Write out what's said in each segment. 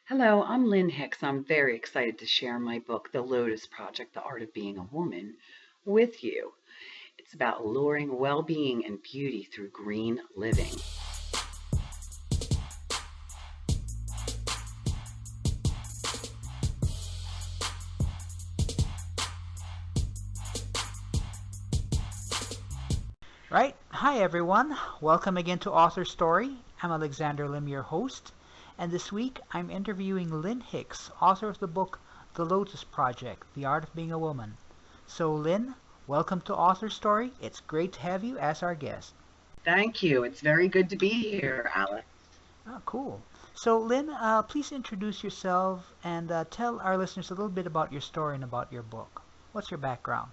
Hello, I'm Lyn Hicks. I'm very excited to share my book, The Lotus Project, The Art of Being a Woman, with you. It's about alluring well-being and beauty through green living. Right. Hi, everyone. Welcome again to AuthorStory. I'm Alexander Lim, your host, and this week I'm interviewing Lyn Hicks, author of the book The Lotus Project, The Art of Being a Woman. So, Lyn, welcome to AuthorStory. It's great to have you as our guest. Thank you. It's very good to be here, Alex. Oh, cool. So, Lyn, please introduce yourself and tell our listeners a little bit about your story and about your book. What's your background?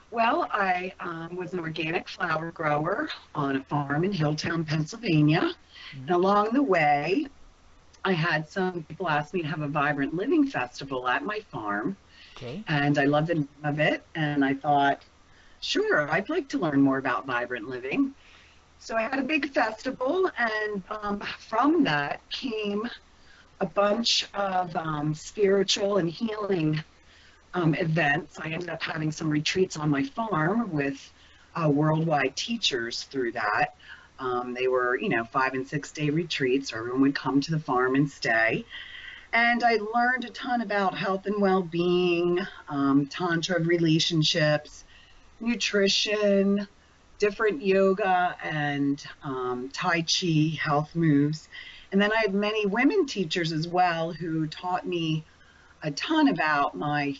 Well, I was an organic flower grower on a farm in Hilltown, Pennsylvania. And Mm-hmm. along the way, I had some people ask me to have a vibrant living festival at my farm. Okay. And I loved the name of it. And I thought, sure, I'd like to learn more about vibrant living. So I had a big festival, and from that came a bunch of spiritual and healing events. I ended up having some retreats on my farm with worldwide teachers through that. They were, 5 and 6 day retreats, where everyone would come to the farm and stay. And I learned a ton about health and well-being, tantra relationships, nutrition, different yoga and Tai Chi health moves. And then I had many women teachers as well who taught me a ton about my,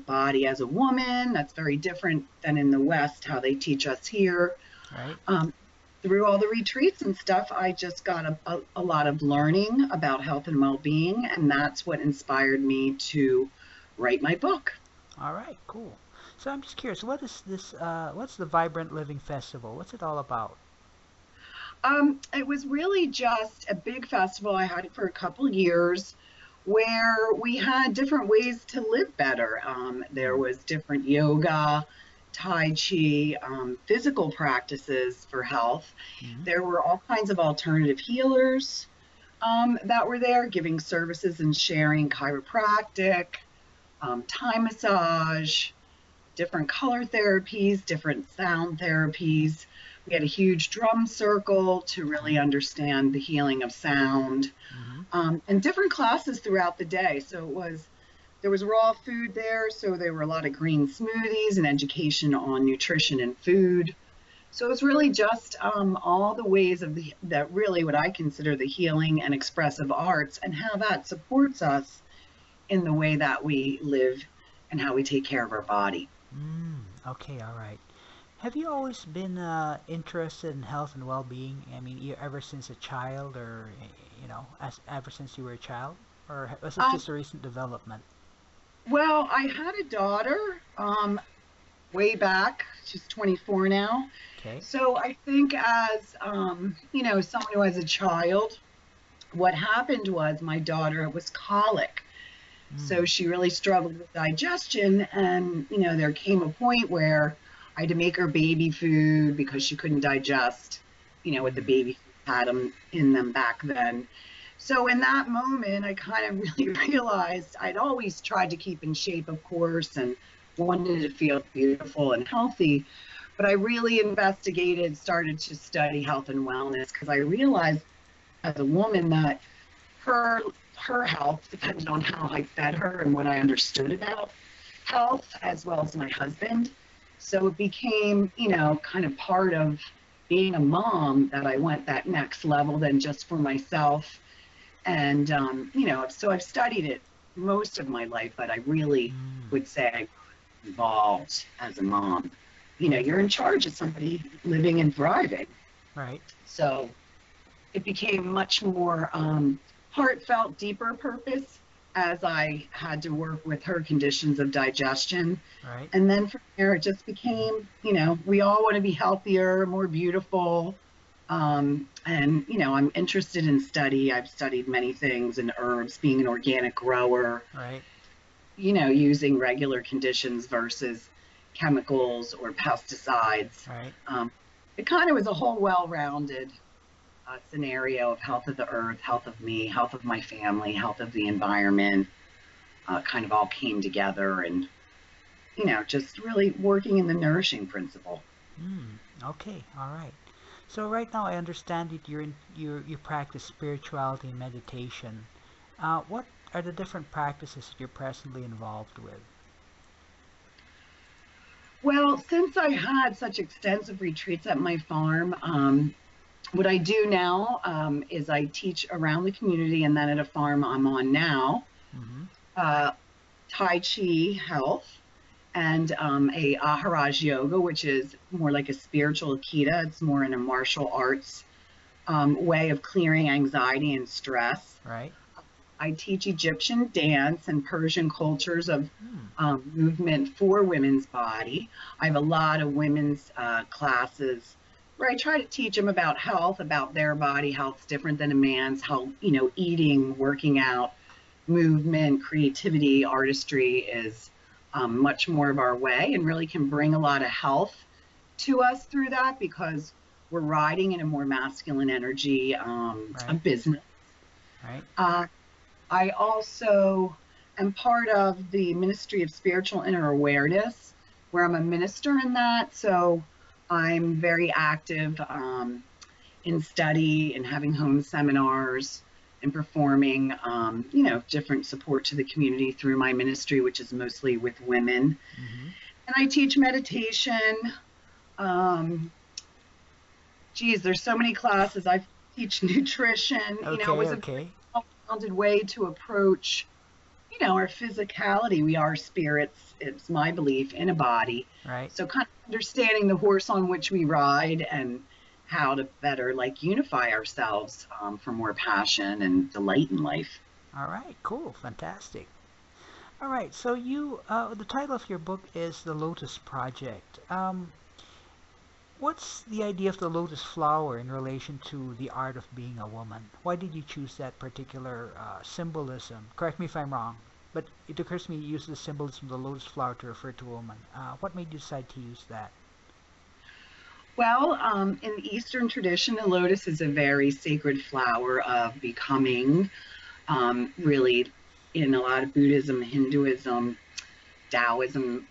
body as a woman. That's very different than in the West, how they teach us here. Right. Um, Through all the retreats and stuff, I just got a lot of learning about health and well-being, and that's what inspired me to write my book. All right. Cool. So I'm just curious, what is this? What's the Vibrant Living Festival? What's it all about? It was really just a big festival. I had it for a couple years where we had different ways to live better. There was different yoga, Tai Chi, physical practices for health. Mm-hmm. There were all kinds of alternative healers that were there giving services and sharing chiropractic, Thai massage, different color therapies, different sound therapies. We had a huge drum circle to really understand the healing of sound, Mm-hmm. and different classes throughout the day. So there was raw food there, so there were a lot of green smoothies and education on nutrition and food. So it was really just all the ways that really what I consider the healing and expressive arts, and how that supports us in the way that we live and how we take care of our body. Okay, all right. Have you always been interested in health and well-being? I mean, ever since a child, or ever since you were a child, or was it Um, just a recent development? well, I had a daughter way back. She's 24 now. Okay. So I think as, someone who has a child, what happened was my daughter was colic. So Mm. she really struggled with digestion. And, there came a point where I had to make her baby food because she couldn't digest, what the Mm. baby food had in them back then. So in that moment, I kind of really realized I'd always tried to keep in shape, of course, and wanted to feel beautiful and healthy. But I really investigated, started to study health and wellness, because I realized as a woman that her her health depended on how I fed her and what I understood about health, as well as my husband. So it became, kind of part of being a mom that I went that next level than just for myself. And, so I've studied it most of my life, but I really Mm. would say I evolved as a mom. You're in charge of somebody living and thriving. Right. So it became much more heartfelt, deeper purpose as I had to work with her conditions of digestion. Right. And then from there, it just became, we all want to be healthier, more beautiful. And, I'm interested in study. I've studied many things in herbs, being an organic grower, Right. using regular conditions versus chemicals or pesticides. Right. Um, it kind of was a whole well-rounded scenario of health of the earth, health of me, health of my family, health of the environment, kind of all came together, and just really working in the nourishing principle. Okay, all right. So right now I understand that you practice spirituality and meditation. What are the different practices that you're presently involved with? Well, since I had such extensive retreats at my farm, what I do now is I teach around the community, and then at a farm I'm on now, Mm-hmm. uh, Tai Chi health, and a Aharaj yoga, which is more like a spiritual Akita. It's more in a martial arts way of clearing anxiety and stress. Right. I teach Egyptian dance and Persian cultures of Hmm. movement for women's body. I have a lot of women's classes where I try to teach them about health, about their body. Health's different than a man's. How, eating, working out, movement, creativity, artistry is much more of our way, and really can bring a lot of health to us through that, because we're riding in a more masculine energy Right. of business. Right. Uh, I also am part of the Ministry of Spiritual Inner Awareness, where I'm a minister in that. So I'm very active in study and having home seminars and performing, different support to the community through my ministry, which is mostly with women. Mm-hmm. And I teach meditation. Um, there's so many classes. I teach nutrition. It Okay. was a Okay. well-rounded way to approach, our physicality. We are spirits, it's my belief, in a body. Right. So kind of understanding the horse on which we ride, and how to better unify ourselves for more passion and delight in life. All right. Cool. Fantastic. All right. So the title of your book is The Lotus Project. What's the idea of the lotus flower in relation to the art of being a woman? Why did you choose that particular symbolism? Correct me if I'm wrong, but it occurs to me you use the symbolism of the lotus flower to refer to a woman. What made you decide to use that? Well, in the Eastern tradition, the lotus is a very sacred flower of becoming. Really, in a lot of Buddhism, Hinduism, Taoism,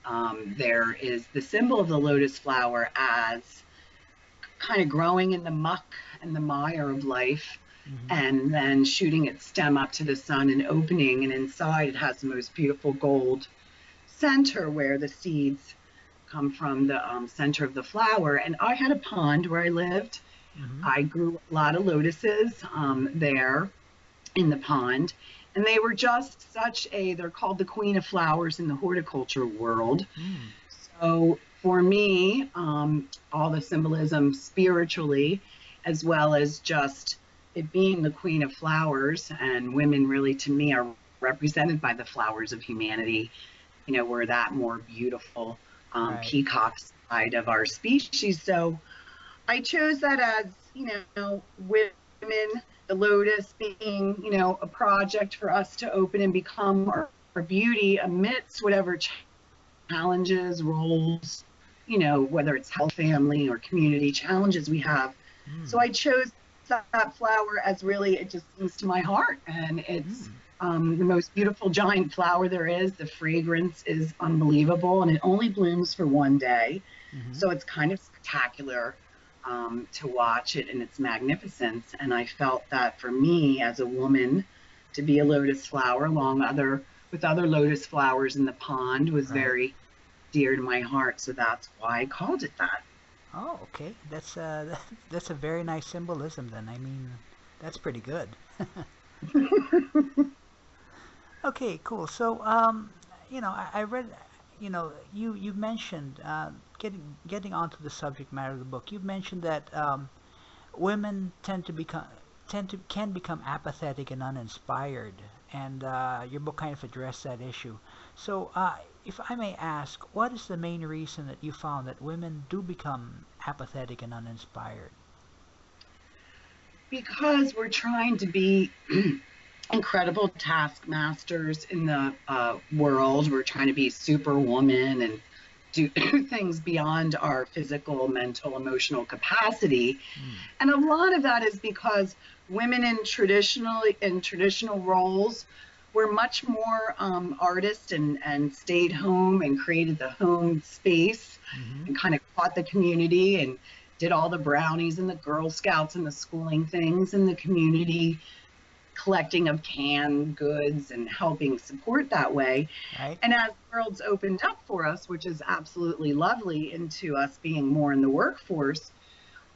there is the symbol of the lotus flower as kind of growing in the muck and the mire of life, Mm-hmm. and then shooting its stem up to the sun and opening, and inside it has the most beautiful gold center where the seeds come from the center of the flower. And I had a pond where I lived. Mm-hmm. I grew a lot of lotuses there in the pond, and they were just they're called the queen of flowers in the horticulture world. Mm. So for me, all the symbolism spiritually, as well as just it being the queen of flowers, and women really to me are represented by the flowers of humanity. We're that more beautiful Right. peacock side of our species. So I chose that as, women, the lotus being, a project for us to open and become our beauty amidst whatever challenges, roles, whether it's health, family, or community challenges we have. So Mm. I chose that flower as really, it just sings to my heart. And it's Mm. the most beautiful giant flower there is. The fragrance is unbelievable, and it only blooms for one day. Mm-hmm. So it's kind of spectacular to watch it in its magnificence. And I felt that for me as a woman, to be a lotus flower with other lotus flowers in the pond was Right. very dear to my heart. So that's why I called it that. Oh, okay. That's a very nice symbolism then. I mean, that's pretty good. Okay, cool. So, I read, you mentioned getting onto the subject matter of the book. You mentioned that women can become apathetic and uninspired, and your book kind of addressed that issue. So, if I may ask, what is the main reason that you found that women do become apathetic and uninspired? Because we're trying to be incredible taskmasters in the world. We're trying to be superwoman and do things beyond our physical, mental, emotional capacity. Mm. And a lot of that is because women in traditional roles were much more artists and stayed home and created the home space Mm-hmm. and kind of taught the community and did all the brownies and the Girl Scouts and the schooling things in the community, collecting of canned goods and helping support that way. Right. And as the world's opened up for us, which is absolutely lovely, into us being more in the workforce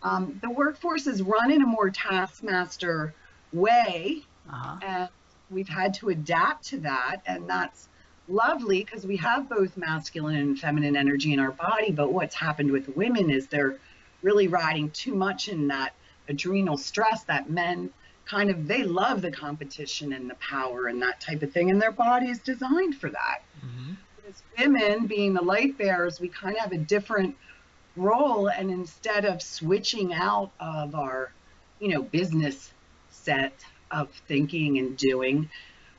is run in a more taskmaster way, Uh-huh. and we've had to adapt to that, and that's lovely because we have both masculine and feminine energy in our body. But what's happened with women is they're really riding too much in that adrenal stress that men they love the competition and the power and that type of thing, and their body is designed for that. Mm-hmm. As women, being the light bearers, we kind of have a different role, and instead of switching out of our business set of thinking and doing,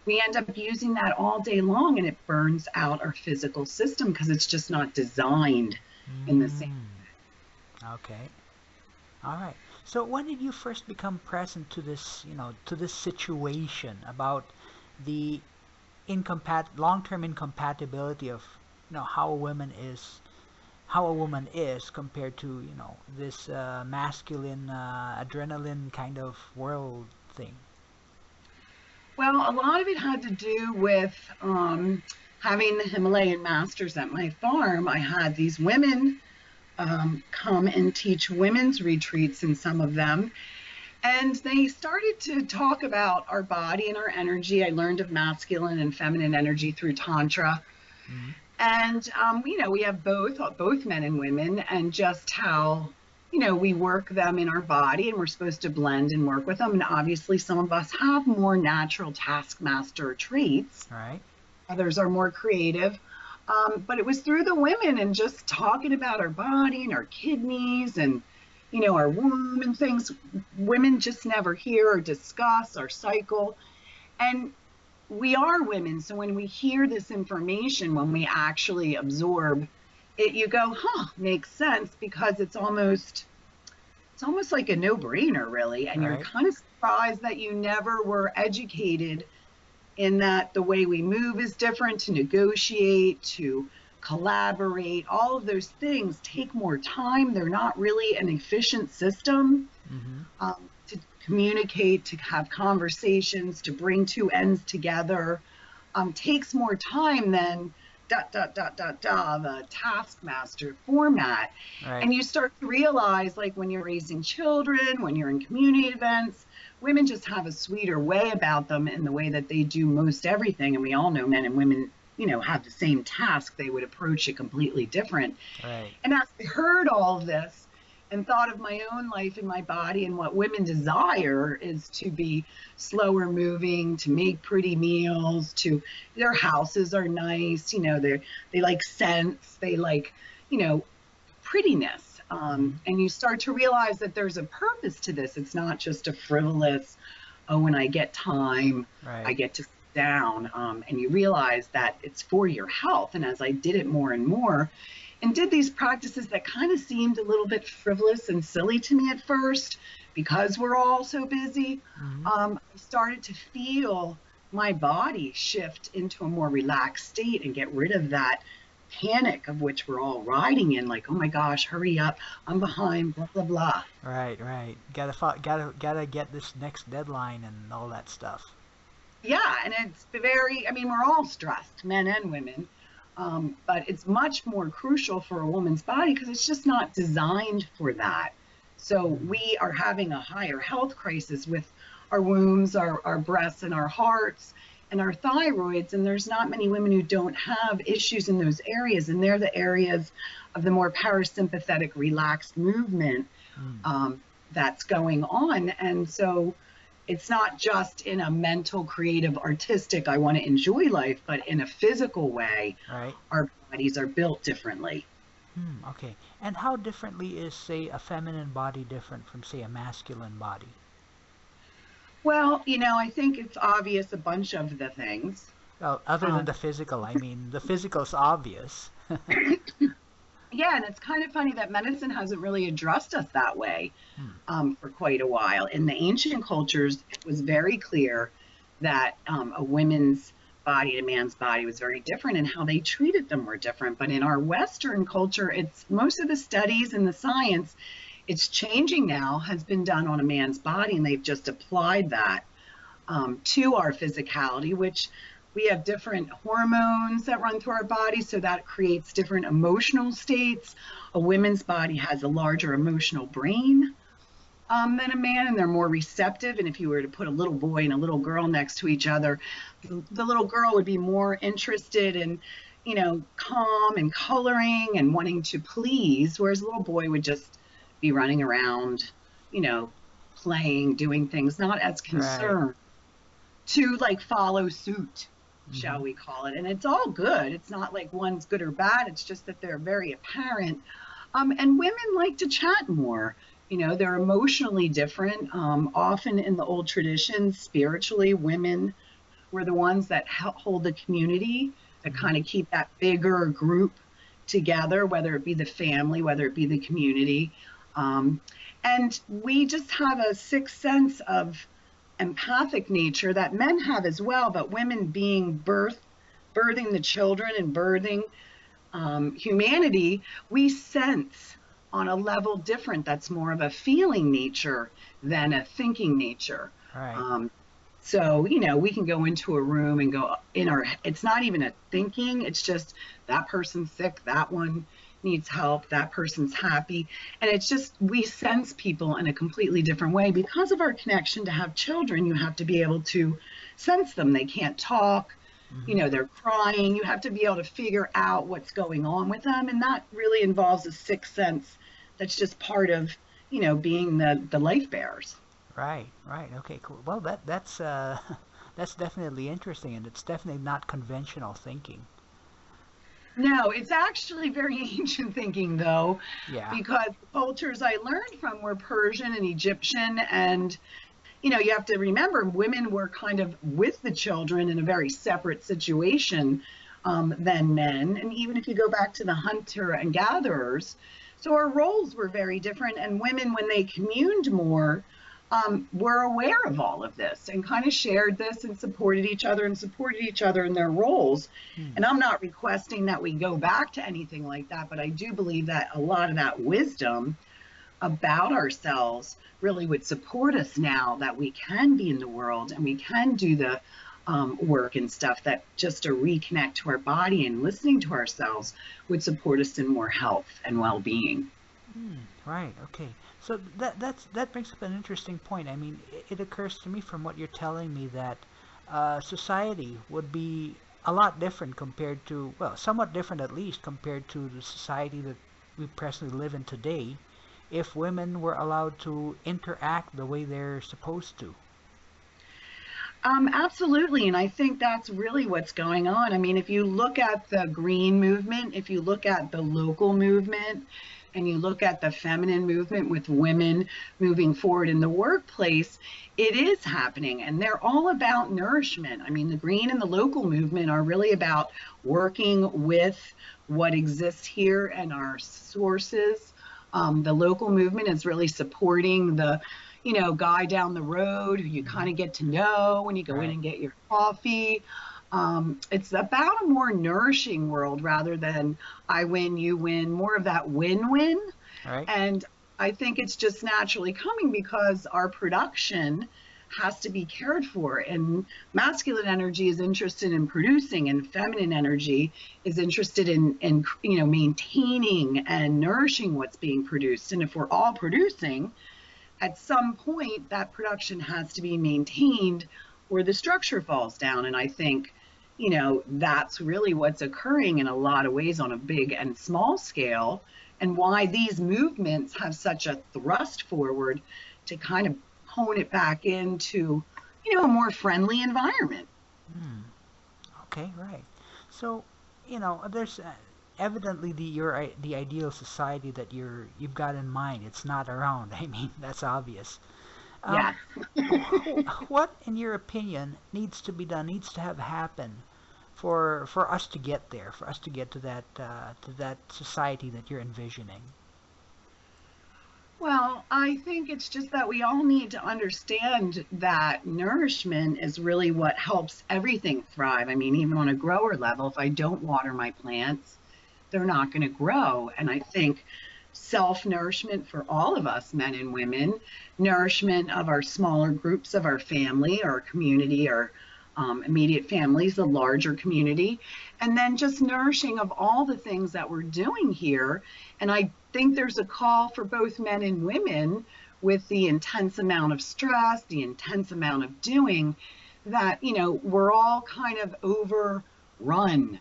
we end up using that all day long, and it burns out our physical system because it's just not designed in the same way. Okay. All right. So when did you first become present to this, to this situation about the long-term incompatibility of, how a woman is compared to, this masculine adrenaline kind of world thing? Well, a lot of it had to do with having the Himalayan masters at my farm. I had these women come and teach women's retreats in some of them. And they started to talk about our body and our energy. I learned of masculine and feminine energy through Tantra. Mm-hmm. And, we have both men and women, and just how, we work them in our body, and we're supposed to blend and work with them. And obviously some of us have more natural taskmaster traits. Right. Others are more creative. But it was through the women and just talking about our body and our kidneys and, our womb and things. Women just never hear or discuss our cycle. And we are women. So when we hear this information, when we actually absorb it, you go, makes sense, because it's almost like a no-brainer, really. And Right. You're kind of surprised that you never were educated in that the way we move is different, to negotiate, to collaborate. All of those things take more time. They're not really an efficient system. Mm-hmm. To communicate, to have conversations, to bring two ends together, takes more time than the taskmaster format. Right. And you start to realize, like when you're raising children, when you're in community events, women just have a sweeter way about them in the way that they do most everything. And we all know men and women, have the same task. They would approach it completely different. Right. And as I heard all of this and thought of my own life and my body, and what women desire is to be slower moving, to make pretty meals, their houses are nice, they like scents, they like, prettiness. And you start to realize that there's a purpose to this. It's not just a frivolous, when I get time, Right. I get to sit down. And you realize that it's for your health. And as I did it more and more, and did these practices that kind of seemed a little bit frivolous and silly to me at first, because we're all so busy, Mm-hmm. I started to feel my body shift into a more relaxed state and get rid of that panic of which we're all riding in, like, oh my gosh, hurry up, I'm behind, blah, blah, blah. Right. Gotta get this next deadline and all that stuff. Yeah, and it's we're all stressed, men and women. But it's much more crucial for a woman's body because it's just not designed for that. So we are having a higher health crisis with our wombs, our breasts, and our hearts, and our thyroids. And there's not many women who don't have issues in those areas. And they're the areas of the more parasympathetic, relaxed movement that's going on. And so it's not just in a mental, creative, artistic, I want to enjoy life, but in a physical way. Right. Our bodies are built differently. Okay. And how differently is, say, a feminine body different from, say, a masculine body? Well, I think it's obvious, a bunch of the things. Well, other than the physical, I mean, the physical's obvious. Yeah, and it's kind of funny that medicine hasn't really addressed us that way Hmm. for quite a while. In the ancient cultures, it was very clear that a woman's body and a man's body was very different, and how they treated them were different. But in our Western culture, it's most of the studies and the science, it's changing now, has been done on a man's body, and they've just applied that to our physicality, which we have different hormones that run through our body, so that creates different emotional states. A woman's body has a larger emotional brain than a man, and they're more receptive. And if you were to put a little boy and a little girl next to each other, the little girl would be more interested in, calm and coloring and wanting to please, whereas a little boy would just be running around, you know, playing, doing things, not as Right. concerned to like follow suit, Mm-hmm. shall we call it. And it's all good. It's not like one's good or bad. It's just that they're very apparent. And women like to chat more. They're emotionally different. Often in the old traditions, spiritually, women were the ones that hold the community, that Mm-hmm. kind of keep that bigger group together, whether it be the family, whether it be the community. Um, and we just have a sixth sense of empathic nature that men have as well, but women being birthing the children and birthing humanity, we sense on a level different, that's more of a feeling nature than a thinking nature. Right. Um, so, we can go into a room and go it's not even a thinking, it's just that person's sick, that one needs help, that person's happy. And it's just, we sense people in a completely different way. Because of our connection to have children, you have to be able to sense them. They can't talk, Mm-hmm. they're crying. You have to be able to figure out what's going on with them. And that really involves a sixth sense that's just part of, being the life bearers. Right. Right. Okay. Cool. Well, that's that's definitely interesting, and it's definitely not conventional thinking. No, it's actually very ancient thinking, though, Yeah. because the cultures I learned from were Persian and Egyptian. And you have to remember women were kind of with the children in a very separate situation than men. And even if you go back to the hunter and gatherers, so our roles were very different. And women, when they communed more, were aware of all of this and kind of shared this and supported each other in their roles. Hmm. And I'm not requesting that we go back to anything like that, but I do believe that a lot of that wisdom about ourselves really would support us now that we can be in the world and we can do the work and stuff, that just to reconnect to our body and listening to ourselves would support us in more health and well-being. Hmm. Right. Okay. So that brings up an interesting point. I mean, it occurs to me from what you're telling me that society would be a lot different compared to, well, somewhat different at least compared to the society that we presently live in today, if women were allowed to interact the way they're supposed to. Absolutely. And I think that's really what's going on. I mean, if you look at the green movement, if you look at the local movement, and you look at the feminine movement with women moving forward in the workplace, it is happening. And they're all about nourishment. I mean, the green and the local movement are really about working with what exists here and our sources. The local movement is really supporting the guy down the road who you Hmm. kind of get to know when you go in Right. and get your coffee. It's about a more nourishing world rather than I win, you win, more of that win-win. Right. And I think it's just naturally coming because our production has to be cared for. And masculine energy is interested in producing, and feminine energy is interested in maintaining and nourishing what's being produced. And if we're all producing, at some point that production has to be maintained or the structure falls down. And I think that's really what's occurring in a lot of ways on a big and small scale, and why these movements have such a thrust forward to kind of hone it back into a more friendly environment. Hmm. Okay. Right. So, there's evidently the ideal society that you've got in mind. It's not around. I mean, that's obvious. Um, Yes. what, in your opinion, needs to be done, needs to have happen for us to get there, for us to get to that society that you're envisioning? Well, I think it's just that we all need to understand that nourishment is really what helps everything thrive. I mean, even on a grower level, if I don't water my plants, they're not going to grow. And I think self-nourishment for all of us, men and women, nourishment of our smaller groups of our family, our community, our immediate families, the larger community, and then just nourishing of all the things that we're doing here. And I think there's a call for both men and women with the intense amount of stress, the intense amount of doing, that, we're all kind of overrun.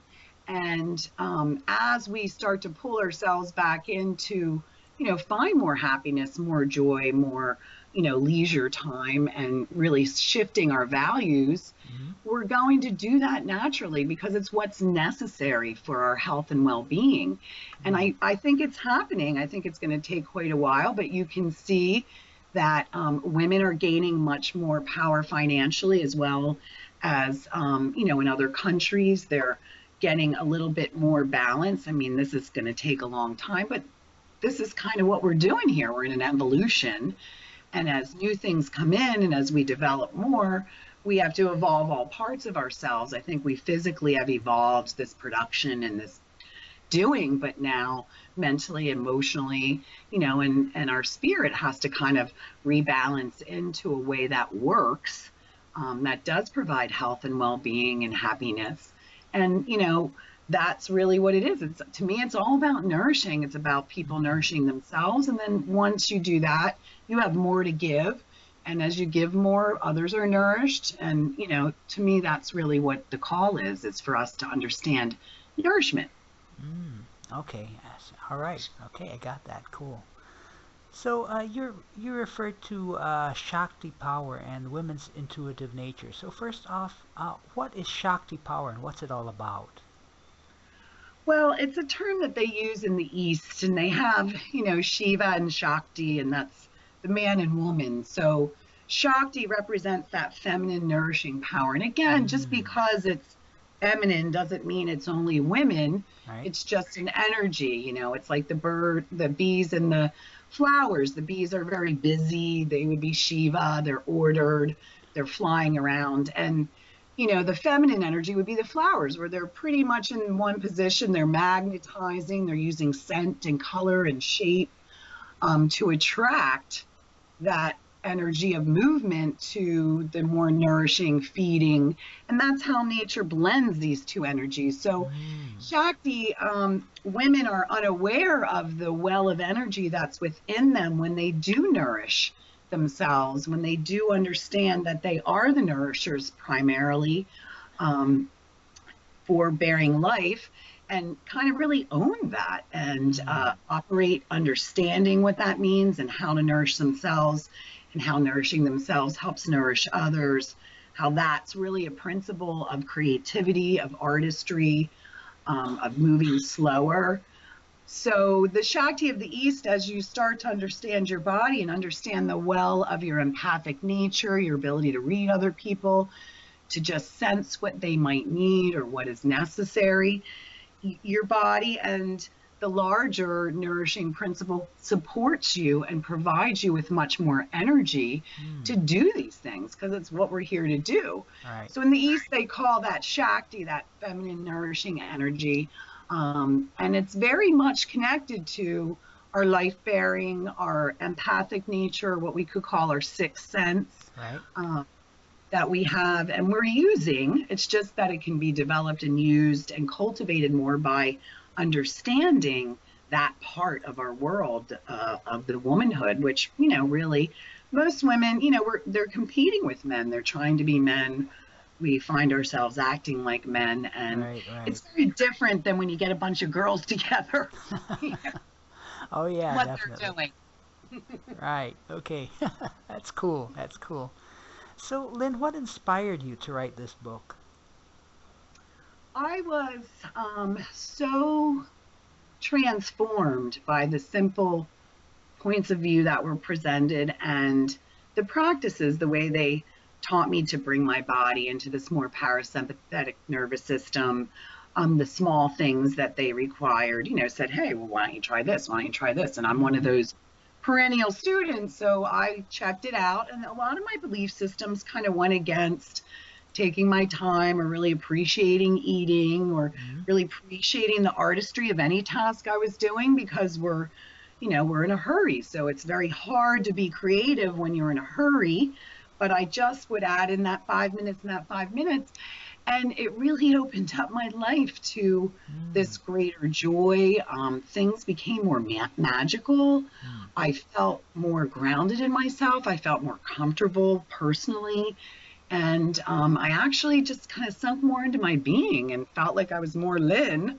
And as we start to pull ourselves back into, find more happiness, more joy, more, leisure time, and really shifting our values, we're going to do that naturally because it's what's necessary for our health and well-being. And I think it's happening. I think it's going to take quite a while, but you can see that women are gaining much more power financially, as well as, in other countries, they're getting a little bit more balance. I mean, this is going to take a long time, but this is kind of what we're doing here. We're in an evolution. And as new things come in and as we develop more, we have to evolve all parts of ourselves. I think we physically have evolved this production and this doing, but now mentally, emotionally, and our spirit has to kind of rebalance into a way that works, that does provide health and well-being and happiness. And, that's really what it is. To me, it's all about nourishing. It's about people nourishing themselves. And then once you do that, you have more to give. And as you give more, others are nourished. And, to me, that's really what the call is. It's for us to understand nourishment. Okay. All right. Okay. I got that. Cool. So you referred to Shakti power and women's intuitive nature. So first off, what is Shakti power and what's it all about? Well, it's a term that they use in the East, and they have, Shiva and Shakti, and that's the man and woman. So Shakti represents that feminine, nourishing power. And again, just because it's feminine doesn't mean it's only women. Right. It's just an energy, it's like the bees and the flowers. The bees are very busy. They would be Shiva. They're ordered. They're flying around. And the feminine energy would be the flowers, where they're pretty much in one position. They're magnetizing. They're using scent and color and shape to attract that energy of movement to the more nourishing feeding. And that's how nature blends these two energies. So Shakti, women are unaware of the well of energy that's within them when they do nourish themselves, when they do understand that they are the nourishers primarily for bearing life, and kind of really own that and operate understanding what that means and how to nourish themselves and how nourishing themselves helps nourish others, how that's really a principle of creativity, of artistry, of moving slower. So the Shakti of the East, as you start to understand your body and understand the well of your empathic nature, your ability to read other people, to just sense what they might need or what is necessary, your body and the larger nourishing principle supports you and provides you with much more energy to do these things, because it's what we're here to do. Right. So in the East, they call that Shakti, that feminine nourishing energy. And it's very much connected to our life-bearing, our empathic nature, what we could call our sixth sense, right, that we have and we're using. It's just that it can be developed and used and cultivated more by understanding that part of our world, of the womanhood, which, really most women, they're competing with men. They're trying to be men. We find ourselves acting like men, and right. it's very different than when you get a bunch of girls together. Oh yeah, what definitely. they're doing. Right. Okay. That's cool. So, Lyn, what inspired you to write this book? I was so transformed by the simple points of view that were presented and the practices, the way they taught me to bring my body into this more parasympathetic nervous system. The small things that they required, said, hey, well, why don't you try this? Why don't you try this? And I'm one of those perennial students. So I checked it out. And a lot of my belief systems kind of went against taking my time or really appreciating eating or really appreciating the artistry of any task I was doing, because we're in a hurry. So it's very hard to be creative when you're in a hurry. But I just would add in that 5 minutes and that 5 minutes. And it really opened up my life to this greater joy. Things became more magical. I felt more grounded in myself. I felt more comfortable personally. And I actually just kind of sunk more into my being and felt like I was more Lyn.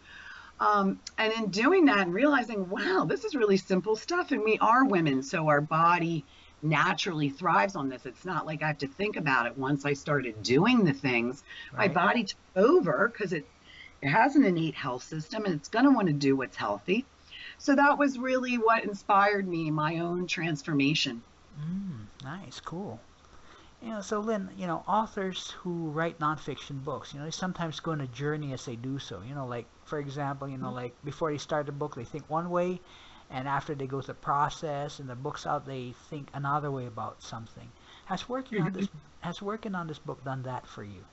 And in doing that and realizing, wow, this is really simple stuff. And we are women, so our body naturally thrives on this. It's not like I have to think about it. Once I started doing the things, my body took over, because it has an innate health system and it's going to want to do what's healthy. So that was really what inspired me, my own transformation. Nice, cool. So Lyn, authors who write nonfiction books, they sometimes go on a journey as they do so. Like, for example, like before they start a book, they think one way, and after they go through the process and the book's out, they think another way about something. Has working on this book done that for you?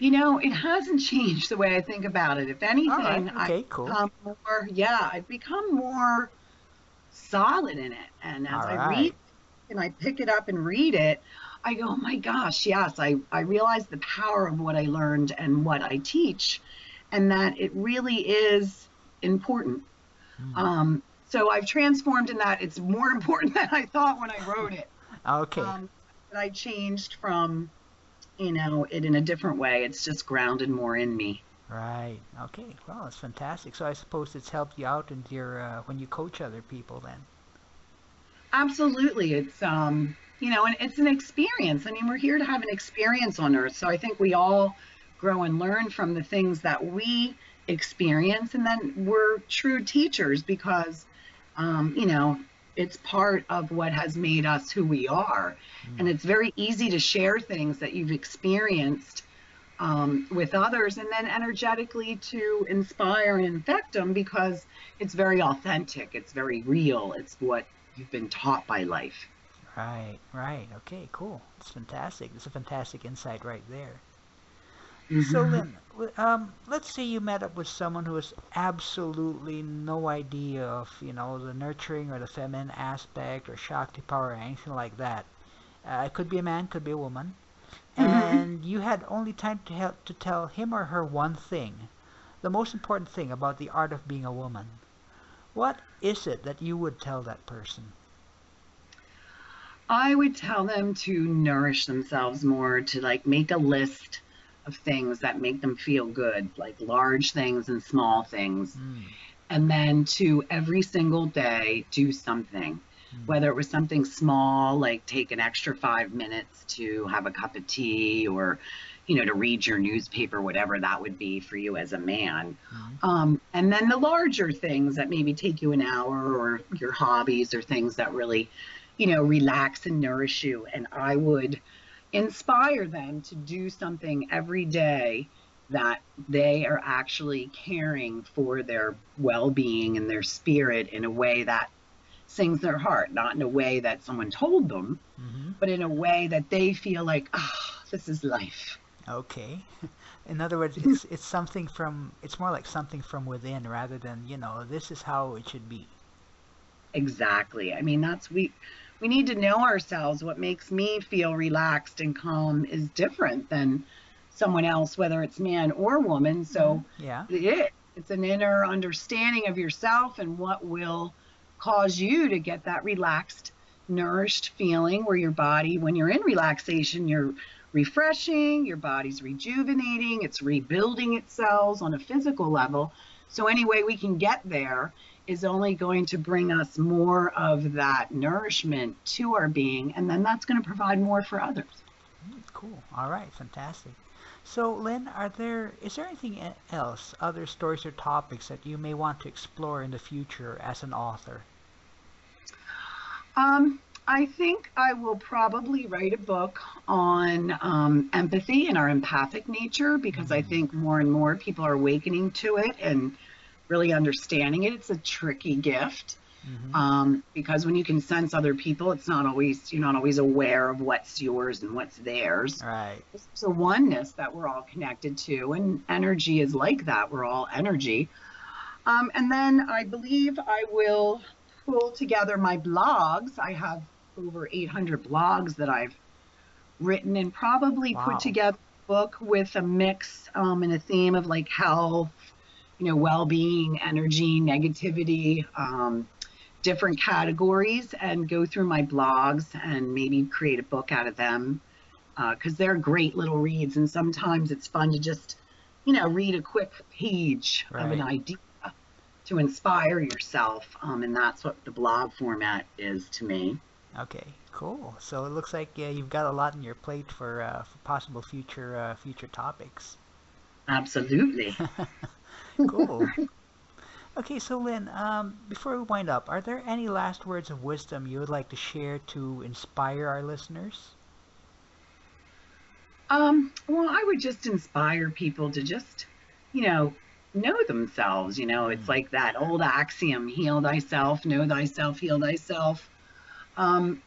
It hasn't changed the way I think about it. If anything, I've become more solid in it. And as I read and I pick it up and read it, I go, oh my gosh, yes, I realize the power of what I learned and what I teach, and that it really is important. So I've transformed in that it's more important than I thought when I wrote it. Okay. But I changed from, it in a different way. It's just grounded more in me. Right. Okay. Well, it's fantastic. So I suppose it's helped you out in your when you coach other people then. Absolutely. It's and it's an experience. I mean, we're here to have an experience on Earth. So I think we all grow and learn from the things that we experience, and then we're true teachers, because it's part of what has made us who we are. And it's very easy to share things that you've experienced with others, and then energetically to inspire and infect them, because it's very authentic, it's very real, it's what you've been taught by life. Right. Okay, cool. It's fantastic. It's a fantastic insight right there. So Lyn, let's say you met up with someone who has absolutely no idea of, the nurturing or the feminine aspect or Shakti power or anything like that. It could be a man, could be a woman. And you had only time to tell him or her one thing, the most important thing about the art of being a woman. What is it that you would tell that person? I would tell them to nourish themselves more, to make a list of things that make them feel good, like large things and small things. And then to every single day do something, whether it was something small, like take an extra 5 minutes to have a cup of tea, or to read your newspaper, whatever that would be for you as a man. And then the larger things that maybe take you an hour, or your hobbies, or things that really relax and nourish you. And I would inspire them to do something every day that they are actually caring for their well-being and their spirit in a way that sings their heart, not in a way that someone told them, but in a way that they feel like, this is life. Okay. In other words, it's more like something from within, rather than, this is how it should be. Exactly. I mean, we need to know ourselves. What makes me feel relaxed and calm is different than someone else, whether it's man or woman. So it's an inner understanding of yourself and what will cause you to get that relaxed, nourished feeling, where your body, when you're in relaxation, you're refreshing, your body's rejuvenating, it's rebuilding its cells on a physical level. So any way we can get there is only going to bring us more of that nourishment to our being, and then that's going to provide more for others. Cool. All right. Fantastic. So, Lyn, is there anything else, other stories or topics that you may want to explore in the future as an author? I think I will probably write a book on empathy and our empathic nature, because I think more and more people are awakening to it and really understanding it. It's a tricky gift, Mm-hmm. because when you can sense other people, it's not always, you're not always aware of what's yours and what's theirs. Right. It's a oneness that we're all connected to, and energy is like that. We're all energy. And then I believe I will pull together my blogs. I have over 800 blogs that I've written, and probably put Wow. together a book with a mix and a theme of like health, well-being, energy, negativity, different categories, and go through my blogs and maybe create a book out of them, because they're great little reads. And sometimes it's fun to just, read a quick page of an Right. idea to inspire yourself. And that's what the blog format is to me. Okay. Cool. So it looks like you've got a lot on your plate for possible future topics. Absolutely. Cool. Okay, so Lyn, before we wind up, are there any last words of wisdom you would like to share to inspire our listeners? Well, I would just inspire people to just, you know themselves. It's Mm, like that old axiom: heal thyself, know thyself, heal thyself.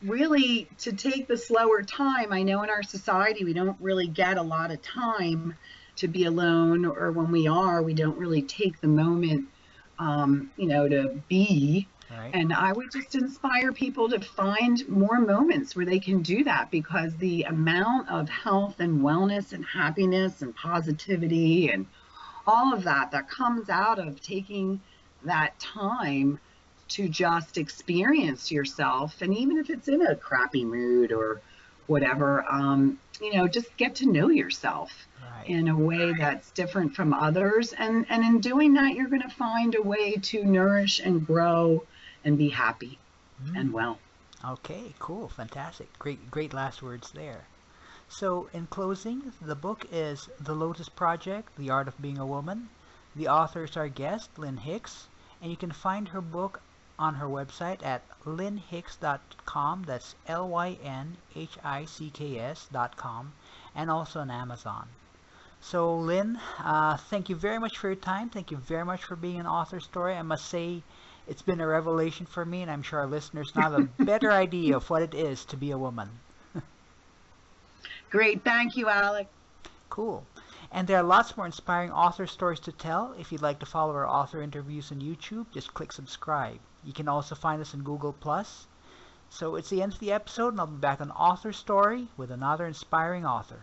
Really, to take the slower time. I know in our society we don't really get a lot of time to be alone, or when we are, we don't really take the moment, to be. right. And I would just inspire people to find more moments where they can do that, because the amount of health and wellness and happiness and positivity and all of that comes out of taking that time to just experience yourself. And even if it's in a crappy mood or whatever, just get to know yourself Right. in a way that's different from others. And in doing that, you're going to find a way to nourish and grow and be happy and Mm, well. okay, cool, fantastic. Great last words there. So, in closing, the book is The Lotus Project, The Art of Being a Woman. The author is our guest, Lyn Hicks, and you can find her book on her website at lynhicks.com. That's lynhicks.com, and also on Amazon. So, Lyn, thank you very much for your time. Thank you very much for being an author story. I must say, it's been a revelation for me, and I'm sure our listeners now have a better idea of what it is to be a woman. Great. Thank you, Alex. Cool. And there are lots more inspiring author stories to tell. If you'd like to follow our author interviews on YouTube, just click subscribe. You can also find us in Google+. So it's the end of the episode, and I'll be back on Author Story with another inspiring author.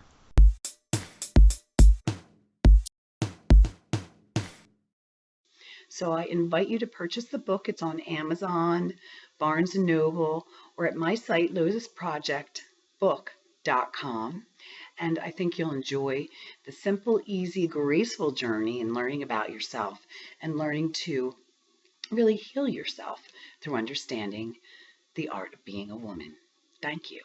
So I invite you to purchase the book. It's on Amazon, Barnes and Noble, or at my site, lotusprojectbook.com. And I think you'll enjoy the simple, easy, graceful journey in learning about yourself and learning to really heal yourself through understanding the art of being a woman. Thank you.